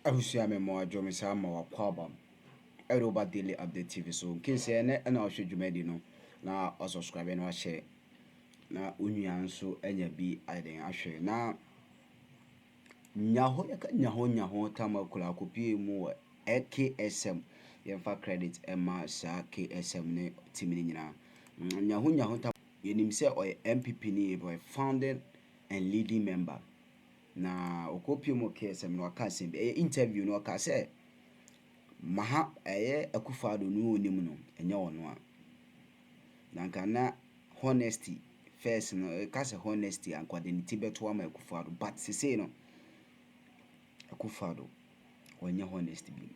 Ahusia me mo adwo me sa ma wakwaba. Eroba daily update TV so Kesi na ohwe dwumadi no na o subscribe na share na onua nso anya bi aden ahwe na Nyaho Tamaklo akopie mu Exp0sẹd yemfa credit ema sa KSM ne team ni nyina Nyaho yenim se oy MPP ni boy founding and leading member na okopie mu KSM no aka se interview no aka se maha Akufo-Addo no onim no enye wono a nanka na honesty first no ka se honesty ankwade ni tibeto ama Akufo-Addo but say no Akufo-Addo wonye honesty bi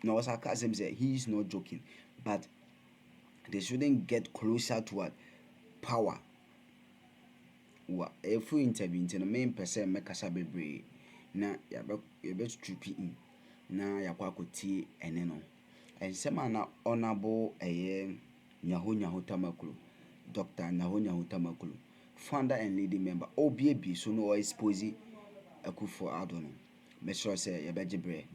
no was aka say he is not joking but they shouldn't get closer to what power wa every interview into the main person make kasa bebre na ya be stripping in na yakwa kotie ene no ensema na honorable Nyaho Tamaklo Dr. Nyaho Tamaklo founder and leading member obi so no expose Akufo-Addo no make sure say ya bejibre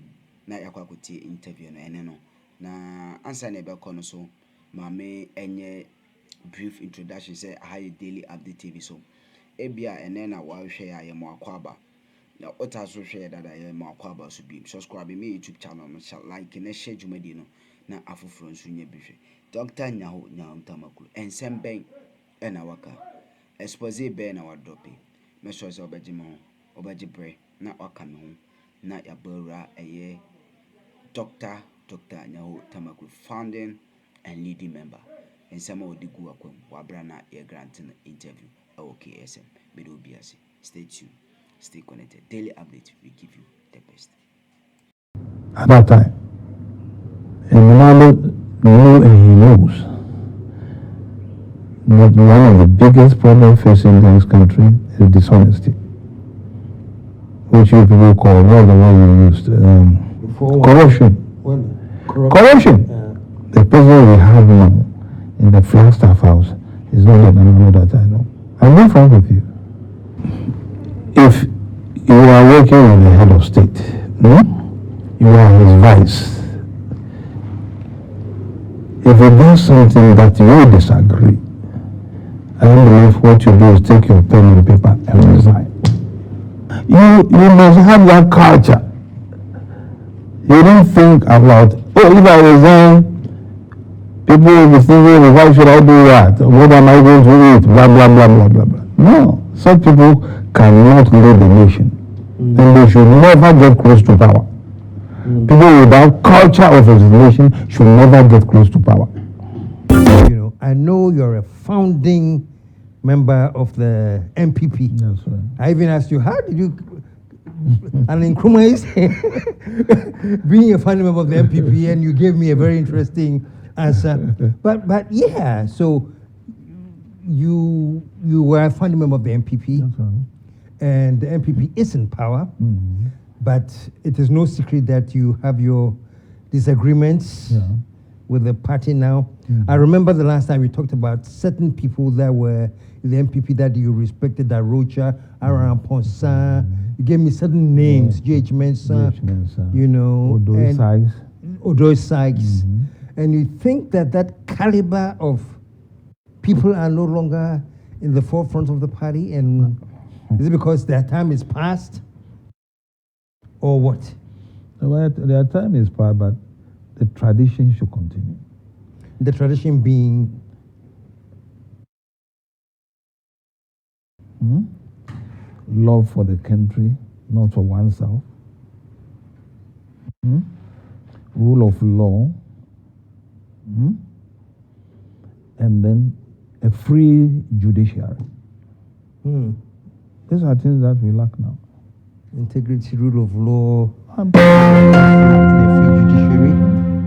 na yakwa kotie interview no ene no na answer na be kono so mame enye brief introduction say high daily update TV so ebia ene na wa hwe ya ye mo akwaba na otaso hwe dada ye mo akwaba so bi subscribe me YouTube channel no like na share dwumadi no na afoforo nso nya bihwe Dr. Nyaho Tamaklo ensem ben ena waka Exp0sẹd ben na wadope me so say obejimo obejibre na waka me ho na ya bawura Dr. Nyaho Tamaklo founding and leading member and some of the Guakum Wabrana a grant interview. Okay, SM, but obviously, stay tuned, stay connected. Daily update, we give you the best. At that time, and Ronaldo knew and he knows that one of the biggest problems facing this country is dishonesty, which you people call, what the word you used, corruption. Corruption. The president we have now in the Flagstaff House is not yet another that I know. I'm not frank with you. If you are working with the head of state, you are his vice. If he does something that you disagree, I don't believe what you do is take your pen and paper and resign. You must have that culture. You don't think about, if I resign, people will be thinking, why should I do that? What am I going to eat? Blah, blah, blah, blah, blah, blah. No, such people cannot lead the nation. And they should never get close to power. People without culture of resignation should never get close to power. You know, I know you're a founding member of the MPP. That's right. I even asked you, how did you... and Akroma is being a founding member of the MPP, and you gave me a very interesting answer. But yeah, so you were a founding member of the MPP, Right. and the MPP is in power, but it is no secret that you have your disagreements with the party now. I remember the last time we talked about certain people that were in the MPP that you respected, that Rocha, Aran Ponsa. You gave me certain names, J.H. Mensah, you know, Odoy Sykes. And you think that caliber of people are no longer in the forefront of the party? And is it because their time is past? Or what? Well, their time is past, but the tradition should continue. The tradition being? Love for the country, not for oneself. Rule of law. And then a free judiciary. These are things that we lack now. Integrity, rule of law, the free judiciary.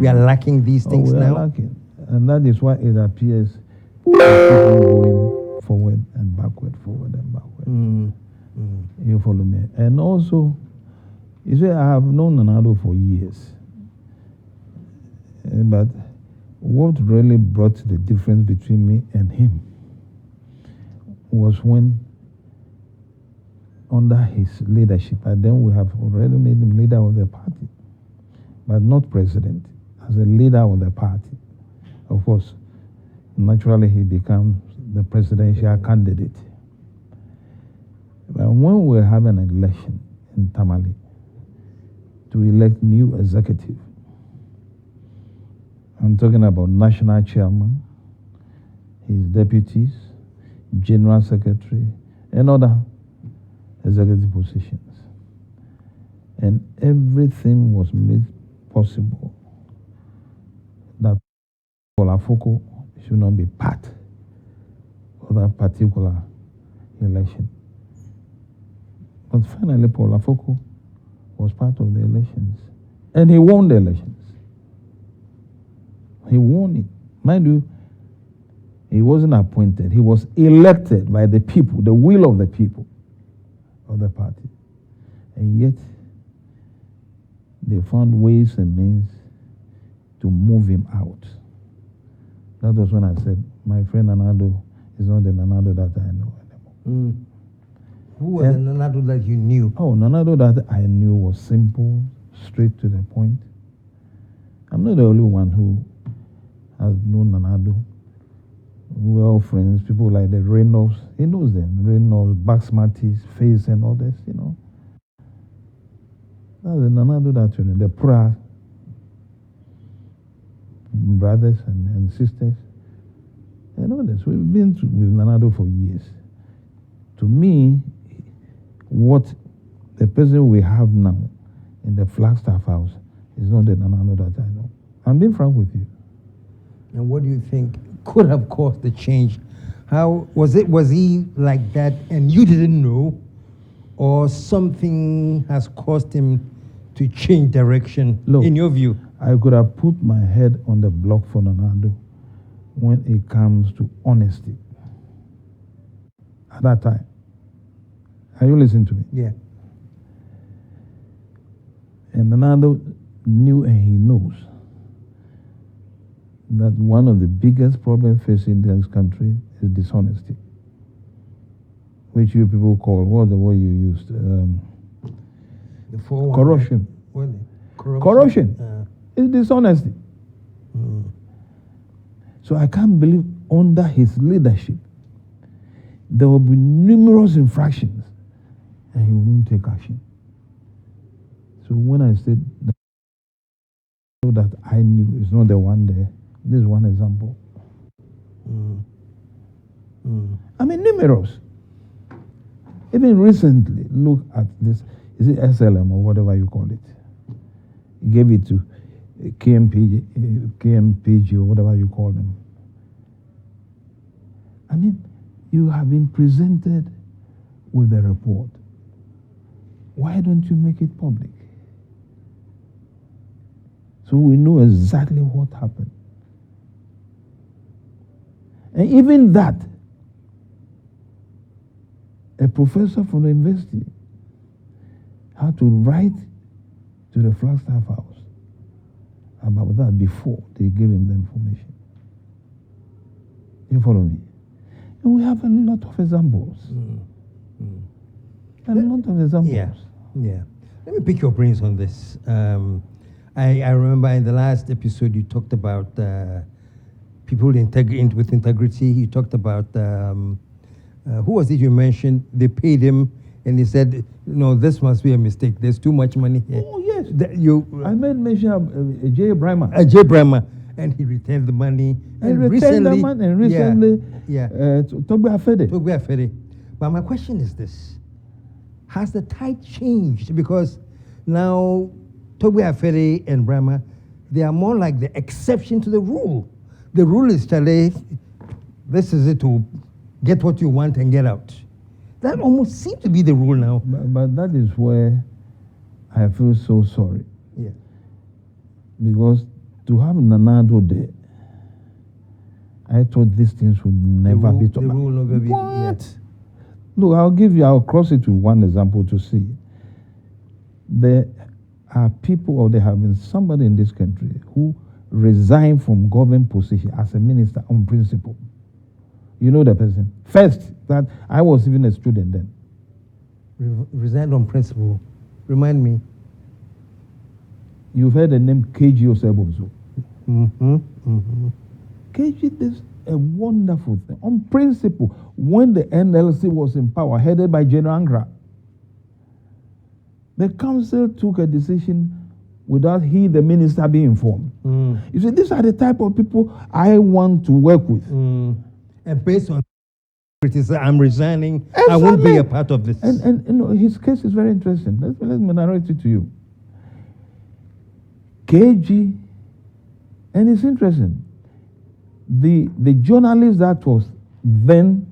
We are lacking these things now. We are lacking. And that is why it appears people going forward and backward, forward and backward. You follow me? And also, you see, I have known Addo for years. But what really brought the difference between me and him was when under his leadership, and then we have already made him leader of the party, but not president, as a leader of the party. Of course, naturally he becomes the presidential candidate. But when we have an election in Tamale to elect new executive, I'm talking about national chairman, his deputies, general secretary, and other executive positions. And everything was made possible that Olafoko should not be part of that particular election. But finally, Olafoko was part of the elections. And he won the elections. He won it. Mind you, he wasn't appointed. He was elected by the people, the will of the people of the party. And yet, they found ways and means to move him out. That was when I said, my friend Addo is not the Addo that I know anymore. Who was the Addo that you knew? Oh, Addo that I knew was simple, straight to the point. I'm not the only one who has known Addo. We're all friends, people like the Reynolds, he knows them, Reynolds, Baxmatis, Face and others, you know. That's the Addo that you know, the Pra brothers and sisters, and others. We've been with Addo for years. To me, what the person we have now in the Flagstaff House is not the Addo that I know. I'm being frank with you. And what do you think could have caused the change? How was it? Was he like that and you didn't know, or something has caused him to change direction? Look, in your view? I could have put my head on the block for Addo when it comes to honesty. At that time. Are you listening to me? Yeah. And Addo knew and he knows that one of the biggest problems facing this country is dishonesty, which you people call, what was the word you used? Corruption. Corruption. It's dishonesty. So I can't believe under his leadership there will be numerous infractions and he won't take action. So when I said that I knew it's not the one there, this is one example. I mean, numerous. Even recently, look at this. Is it SLM or whatever you call it? He gave it to KMPG or whatever you call them. I mean, you have been presented with a report. Why don't you make it public? So we know exactly what happened. And even that, a professor from the university had to write to the Flagstaff House about that before they gave him the information. You follow me? And we have a lot of examples. A lot of examples. Yeah. Let me pick your brains on this. I remember in the last episode you talked about people with integrity. You talked about, who was it you mentioned? They paid him and he said, no, this must be a mistake. There's too much money here. Oh, yes. I made mention of J. Brahma. J. Brahma. And he returned the money. And recently, Togbe Afede. But my question is this. Has the tide changed? Because now Togbe Afede and Brahma, they are more like the exception to the rule. The rule is, Chale, this is it to get what you want and get out. That almost seems to be the rule now. But that is where I feel so sorry. Yeah. Because to have Addo there, I thought these things would never be talked about. The rule never be. What? Yeah. Look, I'll cross it with one example to see. There are people, or there have been somebody in this country who resigned from government position as a minister on principle. You know the person. First, that I was even a student then. Resigned on principle. Remind me. You've heard the name Exp0sẹd. Kesi did a wonderful thing. On principle, when the NLC was in power, headed by General Angra, the council took a decision without the minister, being informed. You see, these are the type of people I want to work with. And based on I'm resigning, Exactly. I won't be a part of this. And you know, his case is very interesting. Let me narrate it to you. KG, and it's interesting. The journalist that was then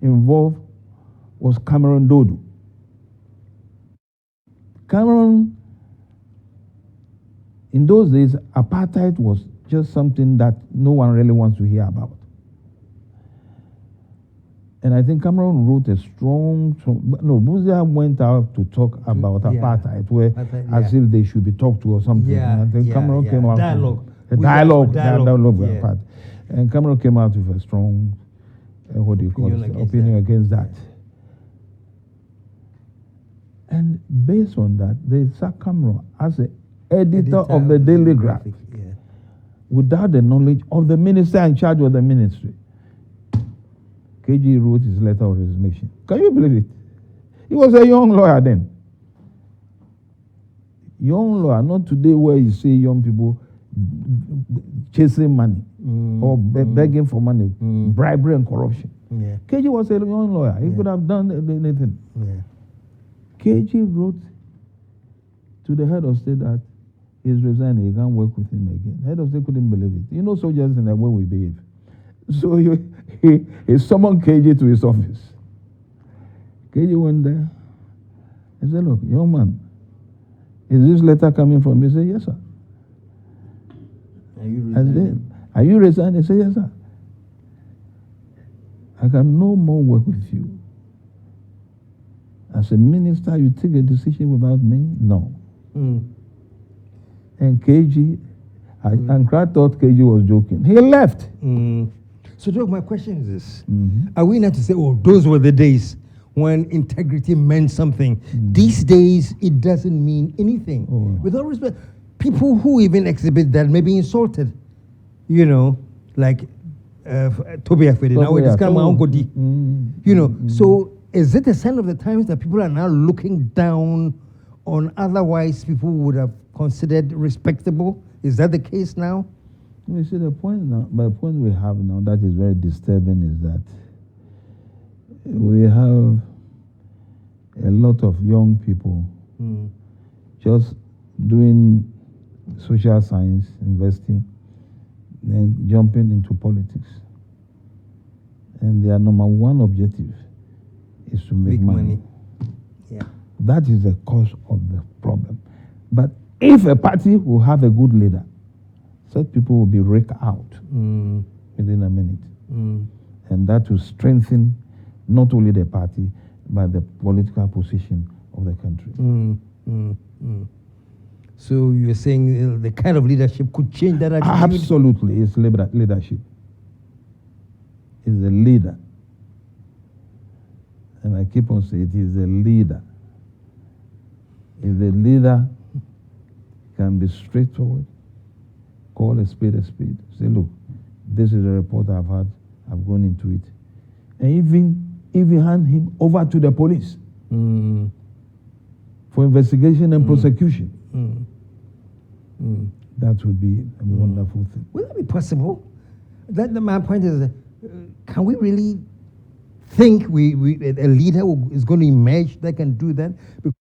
involved was Cameron Dodo. Cameron, in those days, apartheid was just something that no one really wants to hear about. And I think Cameron wrote a strong Buzia went out to talk about apartheid, where as if they should be talked to or something. Yeah, and I think Cameron came out dialogue. A dialogue with Yeah. apartheid. And Cameron came out with a strong, opinion against that. And based on that, they sacked Cameron as the editor of the Daily Graphic, without the knowledge of the minister in charge of the ministry. KG wrote his letter of resignation. Can you believe it? He was a young lawyer then. Young lawyer, not today where you see young people chasing money or begging for money, bribery and corruption. KG was a young lawyer. He could have done anything. KG wrote to the head of state that he's resigning, he can't work with him again. Head of state couldn't believe it. You know, soldiers in the way we behave. So he summoned KG to his office. KG went there and said, look, young man, is this letter coming from me? He said, yes, sir. Are you resigning? He said, yes, sir. I can no more work with you. As a minister, you take a decision without me? No. And KG, Ankara thought KG was joking. He left. So, Doc, my question is this. Are we not to say, oh, those were the days when integrity meant something? These days, it doesn't mean anything. With all respect, people who even exhibit that may be insulted. You know, like Toby Afede. Now it's kind of my uncle D. You know, so is it a sign of the times that people are now looking down on otherwise people would have considered respectable? Is that the case now? You see, the point we have now that is very disturbing is that we have a lot of young people just doing social science, investing, then jumping into politics. And their number one objective is to make money. That is the cause of the problem. But if a party will have a good leader, such people will be raked out within a minute. And that will strengthen not only the party, but the political position of the country. So you're saying the kind of leadership could change that attitude? Absolutely. It's leadership. It's the leader. And I keep on saying it is the leader. If the leader can be straightforward, call a spade, say, look, this is a report I've had, I've gone into it. And even hand him over to the police for investigation and prosecution. That would be a wonderful thing. Will that be possible? My point is, can we really think a leader is going to emerge that can do that? Because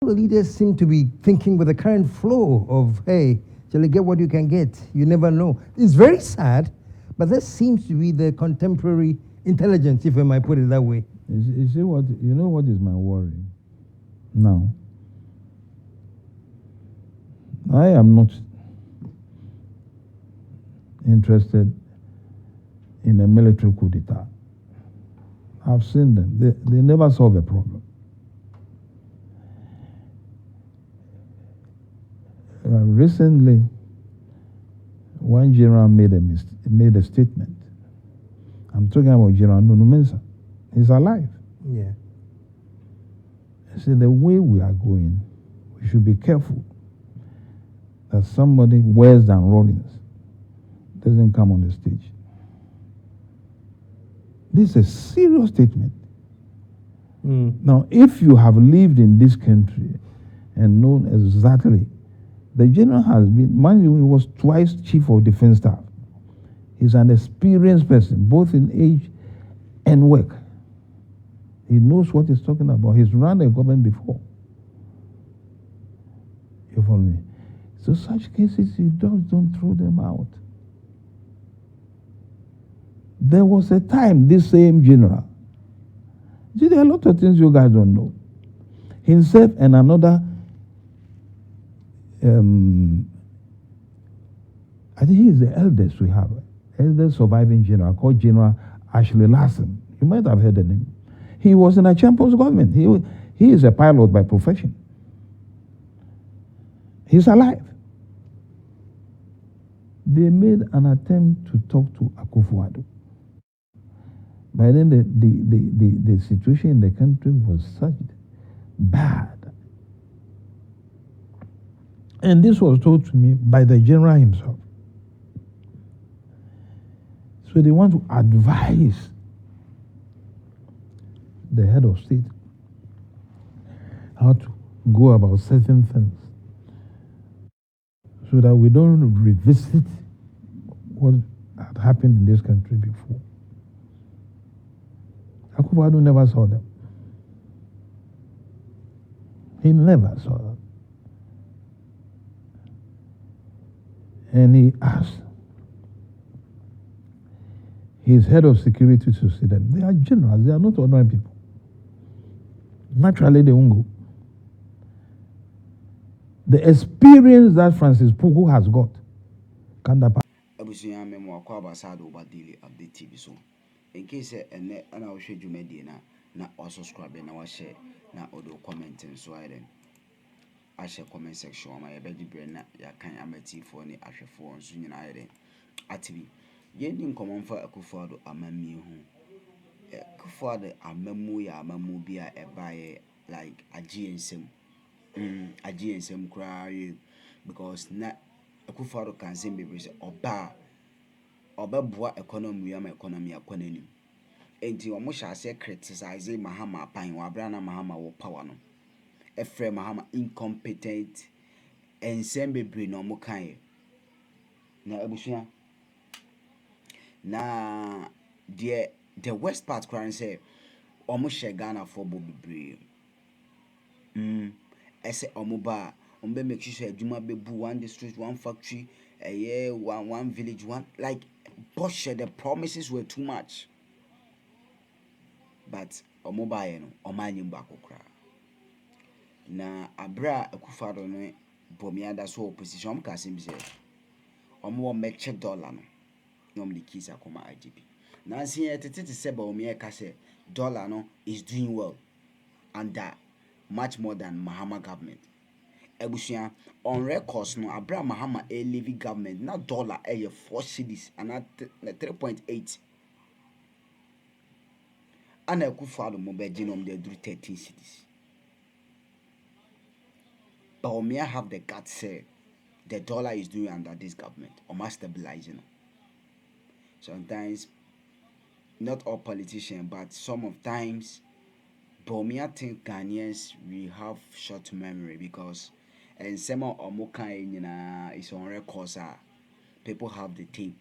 the leaders seem to be thinking with the current flow of, hey, shall you get what you can get? You never know. It's very sad, but that seems to be the contemporary intelligence, if I might put it that way. You see what? You know what is my worry now? I am not interested in a military coup d'etat. I've seen them. They never solve a problem. Recently, one general made a statement. I'm talking about General Nunu Mensah. He's alive. Yeah. See, the way we are going, we should be careful that somebody worse than Rollins doesn't come on the stage. This is a serious statement. Now, if you have lived in this country and known exactly, the general has been, mind you, he was twice chief of defense staff. He's an experienced person, both in age and work. He knows what he's talking about. He's run a government before. You follow me? So such cases, you just don't throw them out. There was a time this same general, see, there are a lot of things you guys don't know. Himself and another, I think he is the eldest we have, eldest surviving general called General Ashley Larson. You might have heard the name. He was in a Champions government. He is a pilot by profession. He's alive. They made an attempt to talk to Akufo-Addo. By then, the situation in the country was such bad. And this was told to me by the general himself. So they want to advise the head of state how to go about certain things so that we don't revisit what had happened in this country before. Akufo-Addo never saw them. He never saw them. And he asked his head of security to see them. They are generals, they are not ordinary people. Naturally, they won't go. The experience that Francis Pugu has got, Kandapa. Abusuya memo akwa basado ba daily update TV so. In case ene ana wo hwe dwumadi na o subscribe na wa share na o do comment so ayden. A share comment section ma ye be dibre na ya kan amatifo ni ahwefo nso nyina ayden. Atibi yendi nkomonfa Akufo-Addo amamie hu. Akufo-Addo amamu ya amamu bia ebaye like agiensem. Agiensem kra because na Akufo-Addo can say be say oba boa economy ya economy akwanani. Enti omo sha say criticize Mahama pan wa bra na Mahama wo power no. Efre Mahama incompetent ensem bebre no mo kan na abusuya na the west part kran say omo she Ghana for bo bebre ese omo ba ombe make sure adwuma bebu one district one factory one village one like bullshit. The promises were too much, but omo ba no omanyim ba kokra na abra Akufo-Addo no Bawumia da so opposition om ka sim say omo meche dollar no nom Likee akoma IGP na nsin etete se Bawumia ka say dollar no is doing well under much more than Mahama government. Ebushia on records no abra Mahama a levy government na dollar 4 cedis and 3.8 and Akufo-Addo mo be ginom dey do 13 cedis. Bawumia have the guts say the dollar is doing under this government or must stabilizing. Sometimes not all politicians but some of times Bawumia think Ghanaians we have short memory because and some of Omoka is on records. People have the tape.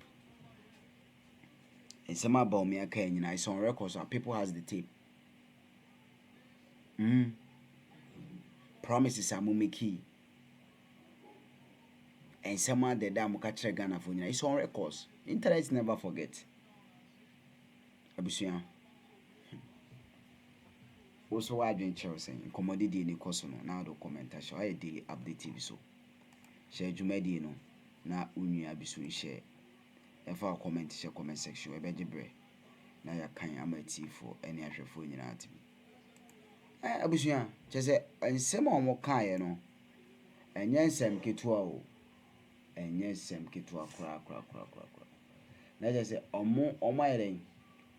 And some of Bawumia is on records. People has the tape. Promises are mumiki. And some of the damn catcher Ghana for it's on records. Internet never forget. Abusuya. Also, why doing Chelsea? Commodity in the course now the commentation. I daily update TV so. Share Jumedi no na unia bisu share. If I comment share comment section, I bre. Na ya kan amati for any ahwefo nyina atibi. Abusuya, chese ensem omo kan no. Enye nsem ketua o. Enye nsem ketua kra. Na chese omo ayren.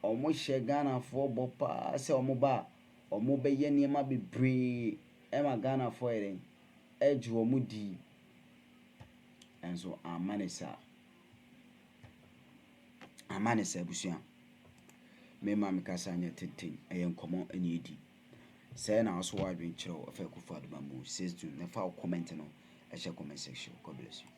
Omo share Ghana for bopa se omo ba ɔmo bɛyɛ nneɛma bebree ɛma Ghana for yɛn ɛgye ɔmo di ɛnso ama ne saa abusua me ma me kasa nyɛ tenten ɛyɛ nkɔmɔ ɛna edi sɛ na aso wadwen kyerɛw ɛfɛ kufa adoma mu says to na fa comment no ɛhyɛ comment section. God bless you.